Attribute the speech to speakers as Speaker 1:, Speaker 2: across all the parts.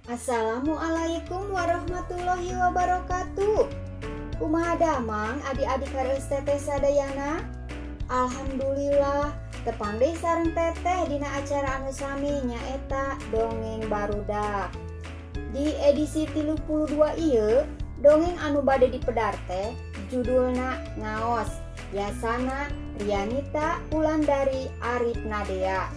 Speaker 1: Assalamualaikum warahmatullahi wabarakatuh. Kumaha damang adik-adik hareuos teteh sadayana? Alhamdulillah tepang deui sareng teteh dina acara anu sami nyaeta Dongeng Barudak. Di edisi 32 ieu, dongeng anu bade dipedar teh judulna ngaos. Biasana Rianita Wulandari Arif Nadea.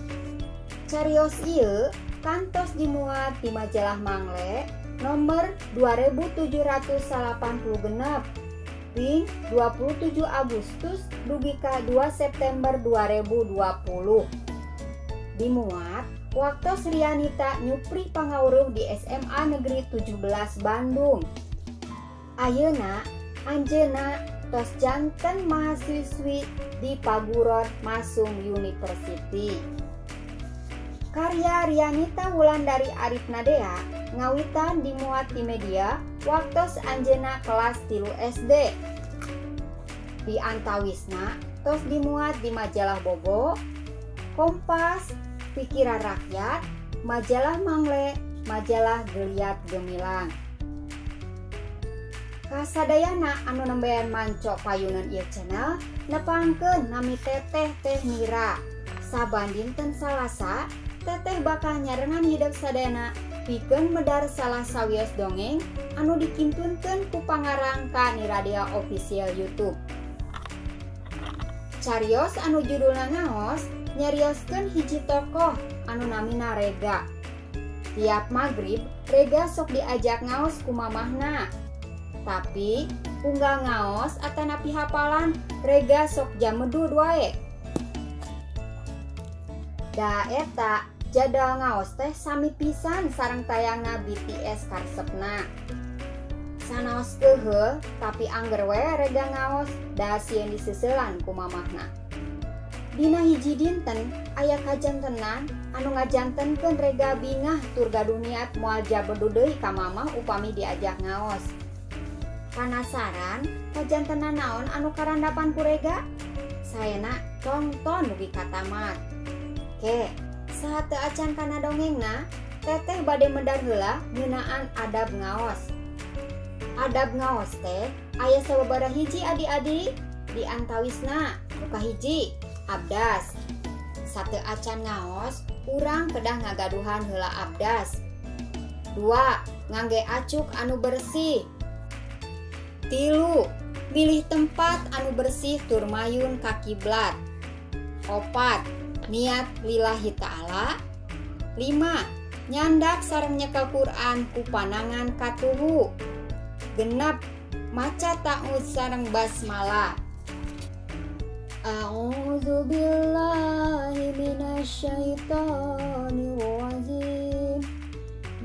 Speaker 1: Carios ieu kantos dimuat di majalah Mangle nomor 2786 ping 27 Agustus dugi ka 2 September 2020. Dimuat waktos Rianita nyupri pangawruh di SMA Negeri 17 Bandung. Ayeuna anjeunna tos janten mahasiswi di paguron Masung University. Karya Rianita Wulandari Arif Nadea ngawitan dimuat di media waktos anjeunna kelas 3 SD. Di antawisna tos dimuat di majalah Bobo, Kompas, Pikiran Rakyat, majalah Mangle, majalah Geliat Gemilang. Kasadayana anu nembean manco payunan ieu channel nepangkeun nami teteh Teh Mira. Saban dinten Salasa teteh bakal nyarengan hidup sadayana pikeun medar salah sawios dongeng anu dikintunkeun ku pangarang ka Niradia Official YouTube. Carios anu judulna ngaos nyarioskeun hiji tokoh anu namina Rega. Tiap magrib Rega sok diajak ngaos ku mamahna. Tapi unggal ngaos atanapi hafalan Rega sok jamedud wae. Da eta jadal ngaos teh sami pisan sareng tayangna BTS karesepna. Sanaos eueuh tapi angger we Rega ngaos da sieun diseuselan ku mamahna. Dina hiji dinten aya kajantenan anu ngajantenkeun Rega bingah tur gaduh niat moal jabedu deui ka mamah upami diajak ngaos. Panasaran kajantenan naon anu karandapan ku Rega? Saena tonton dugi ka tamat. Ke, saat teu acan kana dongengna, teteh bade medar heula ngeunaan adab ngaos. Adab ngaos teh aya sababaraha hiji adik-adik, di antawisna nu kahiji abdas. Sateu acan ngaos, urang kedah ngagaduhan heula abdas. 2. Ngangge acuk anu bersih. 3. Pilih tempat anu bersih tur mayun ka kiblat. 4. Niat lillahi ta'ala. 5. Nyandak sareng nyekel Quran ku panangan katuhu. 6. Maca ta'awudz sareng basmalah. A'udzu billahi minasyaitonir rajim.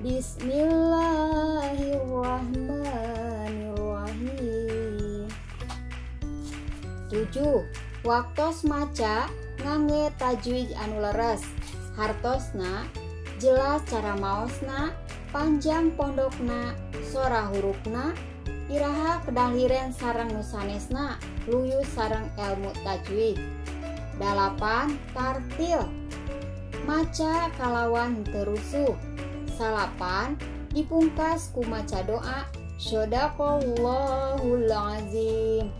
Speaker 1: Bismillahirrahmanirrahim. 7. Waktos maca ngangge tajwid anu leres. Hartosna jelas cara maosna, panjang pondokna, sora hurufna, iraha kedah liren sareng nu sanesna, luyus sareng ilmu tajwid. 8. Tartil. Maca kalawan teu rusuh. 8. Dipungkas ku maca doa Shadaqallahul azim.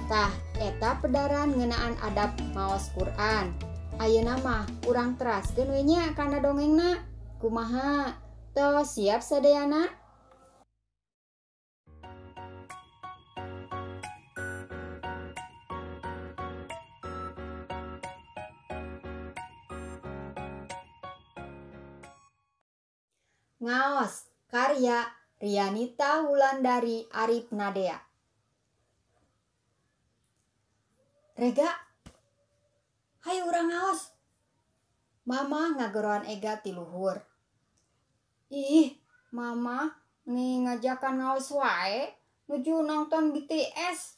Speaker 1: Tah eta pedaran ngeunaan adab maos Quran. Ayeuna mah urang teraskeun we nya kana dongengna. Kumaha? Tos siap sadayana? Ngaos karya Rianita Wulandari Arif Nadea. Rega, hayu urang ngaos. Mama ngageroan Ega ti luhur. Ih, mama nih ngajakan ngaos wae nuju nonton BTS.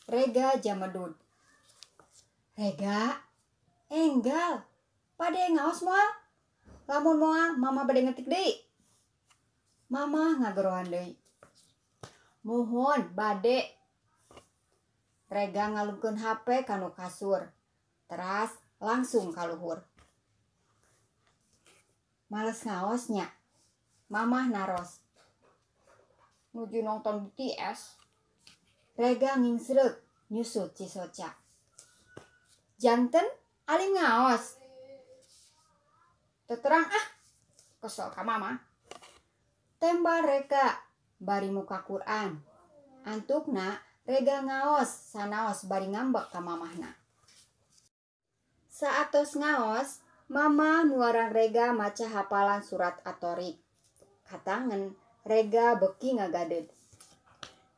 Speaker 1: Rega jamedud. Rega, enggal. Pade ngaos moal. Lamun moal mama bade ngetik deui. Mama ngageroan deui. Mohon bade. Rega ngalungkeun HP kanu kasur. Teras langsung ka luhur. Males ngaosnya. mamah naros. Nuju nonton BTS, rega ngingsreg nyusut Cisoca. Janten alim ngaos. Teterang kesel ka mama. Tembal reka bari muka Quran. Antukna rega ngaos sanaos bari ngambek ka mamahna. Saatos ngaos, mama nuarang rega maca hafalan surat At-Thariq. Katangen rega beki ngagaded.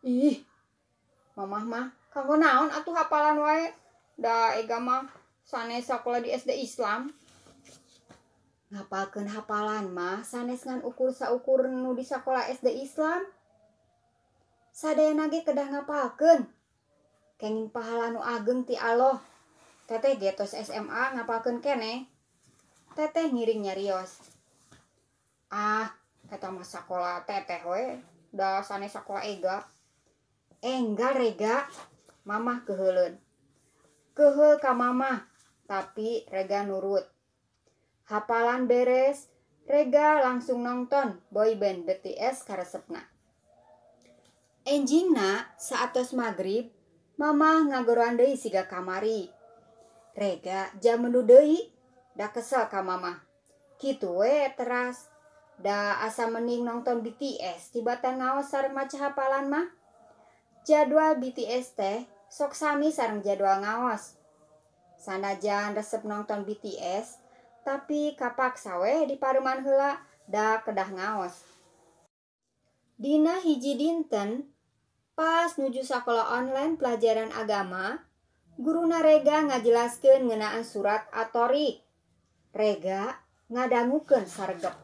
Speaker 1: Ih, mamah mah kanggo naon atuh hafalan wae? Da ega mah sanes sakola di SD Islam. Ngapalkeun hafalan mah sanes ngan ukur saukur nu di sakola SD Islam. Sadayana ge kedah ngapalkeun. Kenging pahala nu ageng ti Allah. Teteh getos SMA ngapalkeun keneh. Teteh ngiring nyarios. Kata mah sakola teteh we, da sanes sakola ega. Enggal rega, mamah keheuleun. Keheul ka mamah, tapi rega nurut. Hafalan beres, rega langsung nonton boyband BTS karesepna. Enjingna saatos magrib, mamah ngagoroan deui siga kamari. Rega jam menu deui, da kesel ka mamah. Kitu we teras, da asa mending nonton BTS tibatan ngaos sareng maca hafalan mah. Jadwal BTS teh sok sami sareng jadwal ngaos. Sanajan resep nonton BTS, tapi kapaksa we dipareuman heula da kedah ngaos. Dina hiji dinten, pas nuju sakola online pelajaran agama, guruna rega ngajelaskeun ngeunaan surat At-Thariq. Rega ngadangukeun saregep.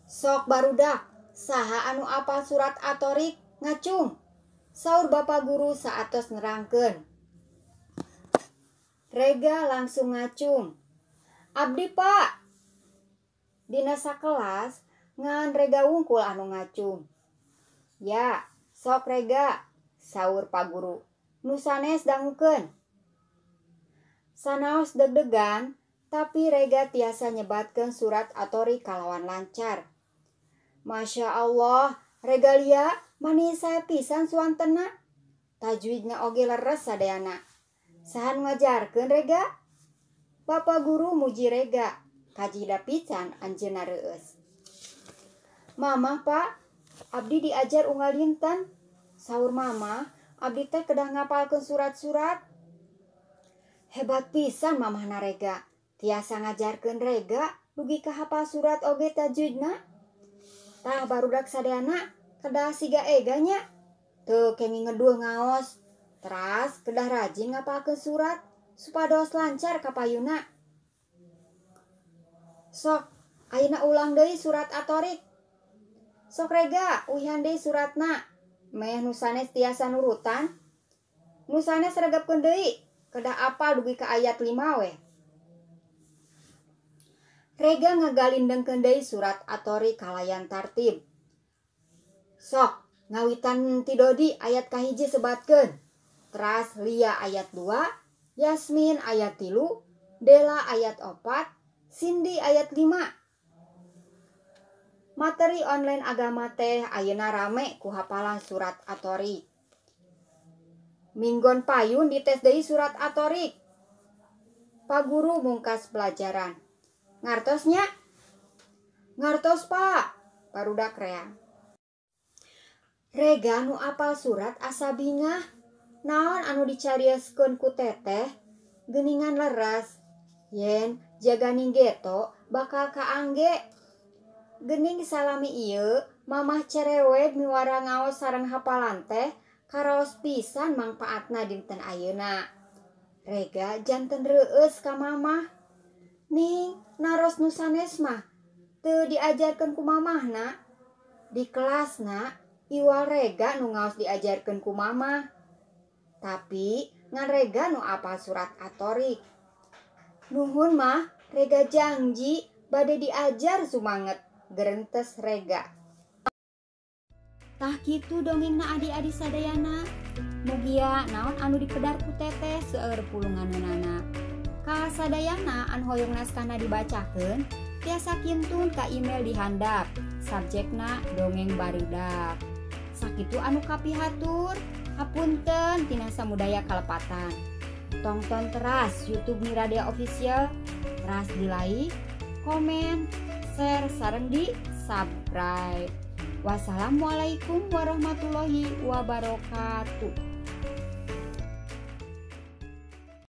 Speaker 1: Sok barudak, saha anu apal surat At-Thariq ngacung. Saur bapak guru saatos nerangkeun. Rega langsung ngacung. Abdi pak. Dina sakelas ngan rega wungkul anu ngacung. Ya, sok rega, saur pak guru. Nu sanes dangukeun. Sanaos deg-degan, tapi rega tiasa nyebatkeun surat At-Thariq kalawan lancar. Masya Allah, rega lia manis saya pisan suantena. Tajwidna oge leres sadayana. Sahan ngajarkeun rega? Bapak guru muji rega, kajida pisan anjeunna reueus. Mamah pak, abdi diajar unggal dinten. Saur mama, abdi teh kedah ngapalkeun surat-surat. Hebat pisan mamahna rega, tiasa ngajarkeun rega dugi ka hafal surat oge tajwidna. Tah barudak sadayana kedah siga eganya. Teu kenging ngeuduh ngaos. Teras kedah rajin ngapalkeun surat supados lancar kapayuna. Sok, ayeuna ulang deui surat At-Thariq. Sok rega, uihan deui suratna. Meh nu sanes tiasa nurutan. Nu sanes regepkeun deui, kedah apal dugi ka ayat 5 we. Rega ngagalindengkeun deui surat At-Thariq kalayan tartib. Sok, ngawitan ti Dodi ayat kahiji sebatkeun. Teras Lia ayat 2, Yasmin ayat 3, Dela ayat 4, Cindy ayat 5. Materi online agama teh ayeuna rame ku hafalan surat At-Thariq. Minggon payun dites deui surat At-Thariq. Pak guru mungkas pelajaran. Ngartosnya? Ngartos pak, barudak reang. Rega nu apal surat asa bingah. Naon anu dicarioskeun ku teteh? Geuningan leres. Yen jaga ninggeto bakal kaangge. Geuning salami ieu mamah cerewet miwara ngaos sareng hafalan teh karaos pisan mangpaatna dinten ayeuna. Rega janten reueus ka mamah. Ning naros nu sanes mah teu diajarkeun ku mamahna. Di kelasna iwal rega nu ngaos diajarkeun ku mamah. Tapi ngan rega nu apal surat At-Thariq. Nuhun mah rega janji bade diajar sumanget. Gerentes rega. Tah kitu dongengna adi-adi sadayana. Mugia naon anu dipedar ku teteh seueur pulunganeunana. Ka sadayana an hoyong naskahna dibacakeun, Tiasa kintun ka email di handap. Subjekna dongeng barudak. Sakitu anu kapihatur. Hapunten tina samudaya kalepatan. Tonton teras YouTube Miradia Official. Teras di like, komen, share sareng di subscribe. Wassalamualaikum warahmatullahi wabarakatuh.